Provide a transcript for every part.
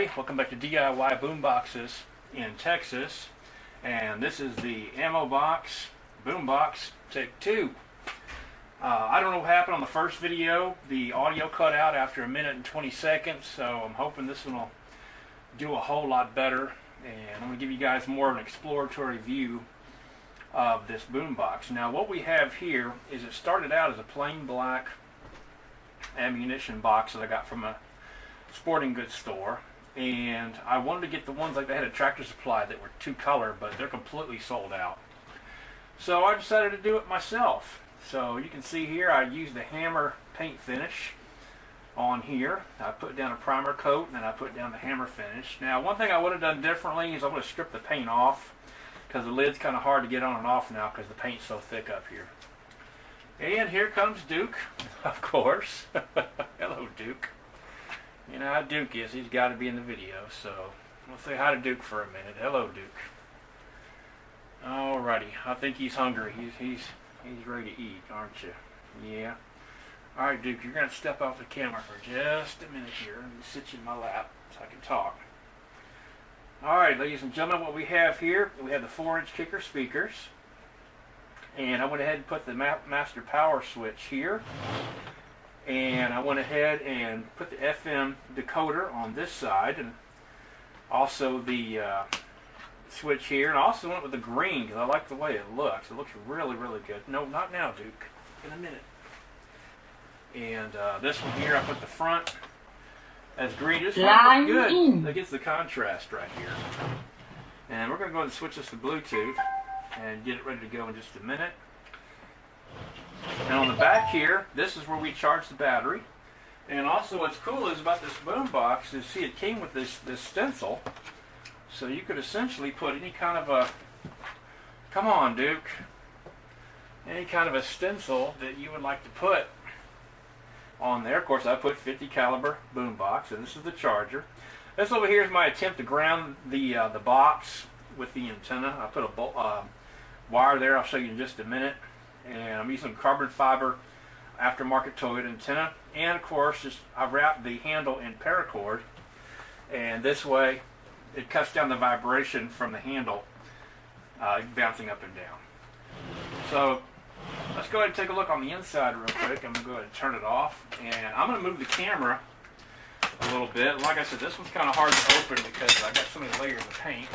everybody, welcome back to DIY Boomboxes in Texas, and this is the Ammo Box Boombox Take 2. I don't know what happened on the first video. The audio cut out after 1 minute and 20 seconds, so I'm hoping this one will do a whole lot better, and I'm going to give you guys more of an exploratory view of this boombox. Now what we have here is it started out as a plain black ammunition box that I got from a sporting goods store, and I wanted to get the ones like they had at Tractor Supply that were two color, but they're completely sold out. So I decided to do it myself. So you can see here I used a hammer paint finish on here. I put down a primer coat and then I put down the hammer finish. Now one thing I would have done differently is I would have stripped the paint off, because the lid's kind of hard to get on and off now because the paint's so thick up here. And here comes Duke, of course. Hello, Duke. You know how Duke is. He's got to be in the video, so we'll say hi to Duke for a minute. Hello, Duke. Alrighty, I think he's hungry. He's ready to eat, aren't you? Yeah. Alright, Duke, you're going to step off the camera for just a minute here. Let me sit you in my lap so I can talk. Alright, ladies and gentlemen, what we have here, we have the 4-inch kicker speakers. And I went ahead and put the master power switch here. And I went ahead and put the FM decoder on this side, and also the switch here. And I also went with the green because I like the way it looks. It looks really, really good. No, not now, Duke. In a minute. And this one here, I put the front as green. Just looks good. That gets the contrast right here. And we're going to go ahead and switch this to Bluetooth and get it ready to go in just a minute. And on the back here, this is where we charge the battery. And also what's cool is about this boombox is, see, it came with this stencil. So you could essentially put any kind of a, come on, Duke, any kind of a stencil that you would like to put on there. Of course, I put 50 caliber boombox, and this is the charger. This over here is my attempt to ground the box with the antenna. I put a wire there. I'll show you in just a minute. And I'm using carbon fiber aftermarket Toyota antenna. And of course, I wrap the handle in paracord, and this way it cuts down the vibration from the handle bouncing up and down. So let's go ahead and take a look on the inside real quick. I'm going to go ahead and turn it off. And I'm going to move the camera a little bit. Like I said, this one's kind of hard to open because I got so many layers of paint.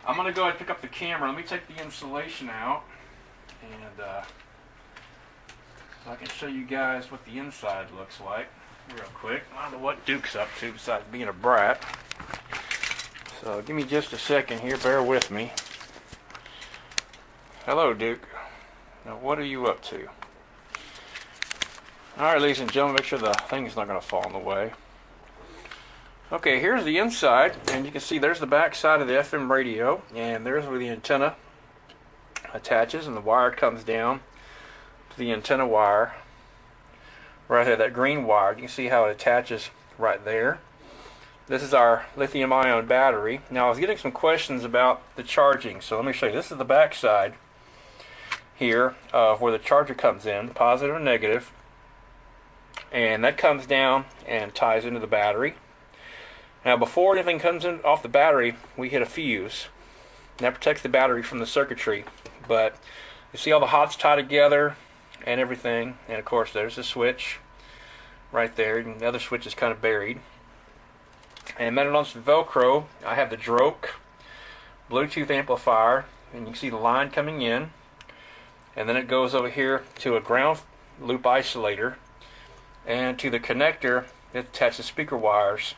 I'm going to go ahead and pick up the camera. Let me take the insulation out, and so I can show you guys what the inside looks like real quick. I don't know what Duke's up to besides being a brat. So give me just a second here. Bear with me. Hello, Duke. Now what are you up to? Alright, ladies and gentlemen, make sure the thing is not going to fall in the way. Okay, here's the inside, and you can see there's the back side of the FM radio, and there's where the antenna attaches, and the wire comes down to the antenna wire right there, that green wire. You can see how it attaches right there. This is our lithium-ion battery. Now I was getting some questions about the charging, so let me show you. This is the back side here where the charger comes in, positive and negative, and that comes down and ties into the battery. Now before anything comes in off the battery, we hit a fuse, and that protects the battery from the circuitry. But you see all the hots tie together and everything, and of course there's the switch right there, and the other switch is kind of buried. And mounted on some Velcro, I have the Droke Bluetooth amplifier, and you can see the line coming in, and then it goes over here to a ground loop isolator and to the connector that attaches speaker wires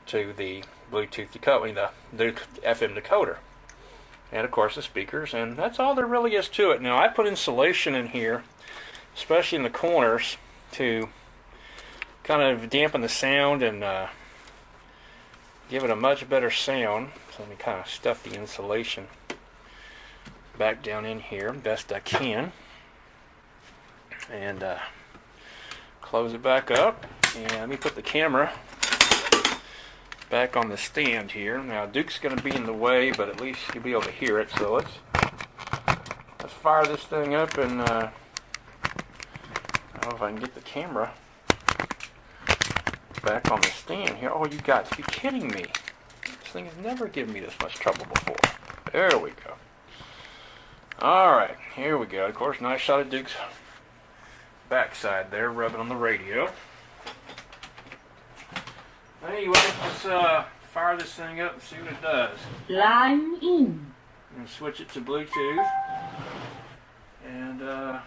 to the Bluetooth decoder, the FM decoder, and of course the speakers, and that's all there really is to it. Now I put insulation in here, especially in the corners, to kind of dampen the sound and give it a much better sound. So let me kind of stuff the insulation back down in here best I can, and close it back up, and let me put the camera back on the stand here. Now Duke's going to be in the way, but at least you'll be able to hear it. So let's fire this thing up, and I don't know if I can get the camera back on the stand here. Oh, you got to be kidding me. This thing has never given me this much trouble before. There we go. Alright, here we go. Of course, nice shot of Duke's backside there, rubbing on the radio. Anyway, let's fire this thing up and see what it does. Line in. I'm going to switch it to Bluetooth. And, you know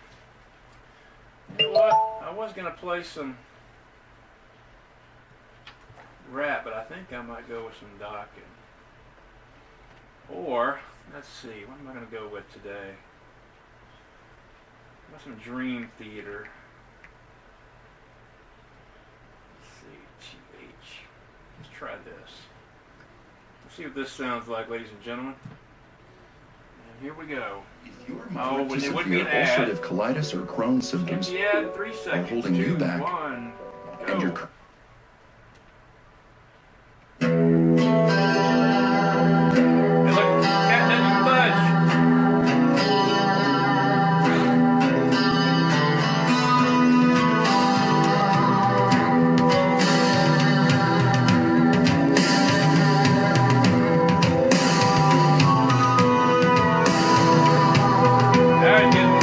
what? I was going to play some rap, but I think I might go with some Dokken. Or, let's see, what am I going to go with today? Got some Dream Theater. Let's see, GH. Let's try this. Let's see what this sounds like, ladies and gentlemen. And here we go. If you are Oh, marked it would be an ad. ulcerative colitis or Crohn's symptoms, Yeah, 3 seconds. holding you 2, back. 1, go. and your Hey, look, cat doesn't budge. There you go.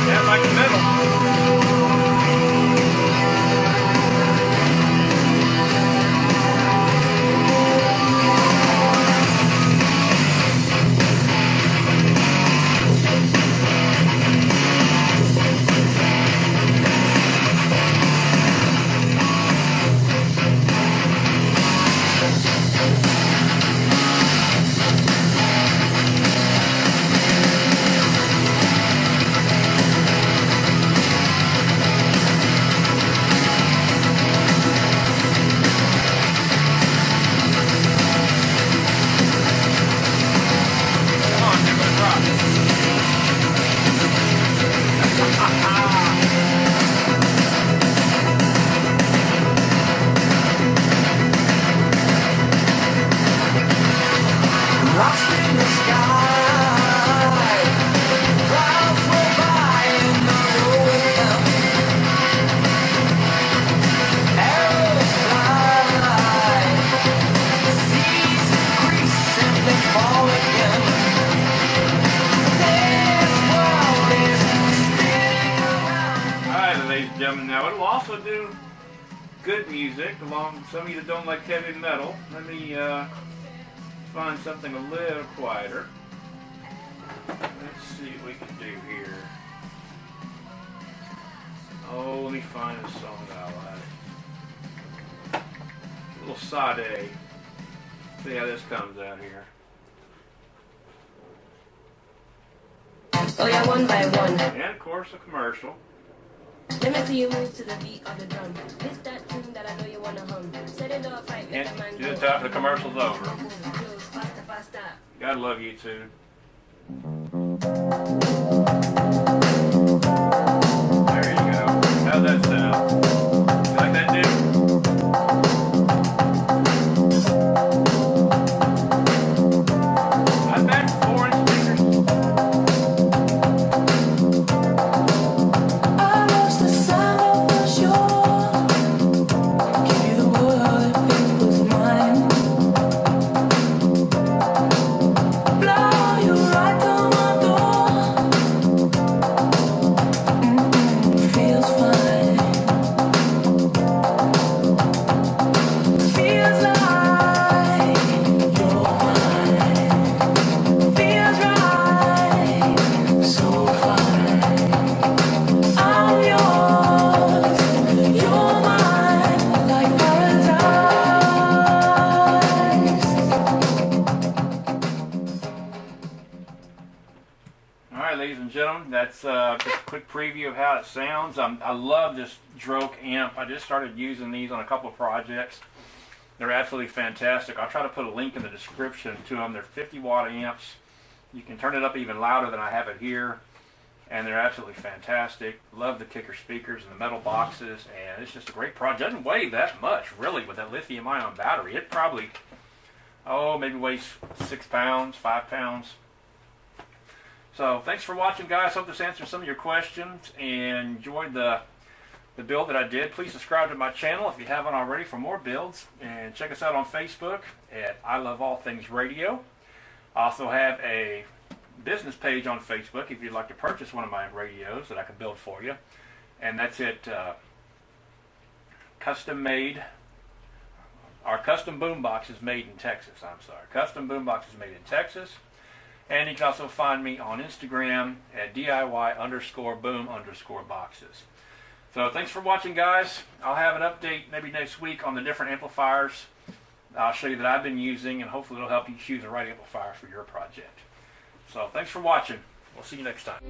Yeah, like the middle. Come on, give it a drop. Lost in the sky, clouds roll by in the wind. Arrows fly, seas increase and they fall again. This world is spinning around. Alright, ladies and gentlemen, now it'll also do good music along some of you that don't like heavy metal. Let me find something a little quieter. Let's see what we can do here. Oh, let me find a song that I like. A little Sade. See how this comes out here. Oh yeah, one by one. And of course a commercial. Let me see you move to the beat of the drum. This that tune that I know you wanna hum. Set it off right, let the man And do go. the top, the commercial's over. Faster, faster. Gotta love YouTube. There you go. How's that sound? You like that, dude? I bet 4-inch speakers. I lost the sound of the shore. Give you the world if it was mine. Blow you right to my door. Alright, ladies and gentlemen, that's just a quick preview of how it sounds. I love this Droke amp. I just started using these on a couple of projects. They're absolutely fantastic. I'll try to put a link in the description to them. They're 50 watt amps. You can turn it up even louder than I have it here. And they're absolutely fantastic. Love the kicker speakers and the metal boxes. And it's just a great project. It doesn't weigh that much, really, with that lithium ion battery. It probably, maybe weighs 6 pounds, 5 pounds. So thanks for watching, guys. Hope this answered some of your questions and enjoyed the build that I did. Please subscribe to my channel if you haven't already for more builds. And check us out on Facebook at I Love All Things Radio. I also have a business page on Facebook if you'd like to purchase one of my radios that I can build for you. And that's it. Custom made. Our custom boombox is made in Texas. I'm sorry. Custom boombox is made in Texas. And you can also find me on Instagram at DIY_boom_boxes. So thanks for watching, guys. I'll have an update maybe next week on the different amplifiers I'll show you that I've been using, and hopefully it'll help you choose the right amplifier for your project. So thanks for watching. We'll see you next time.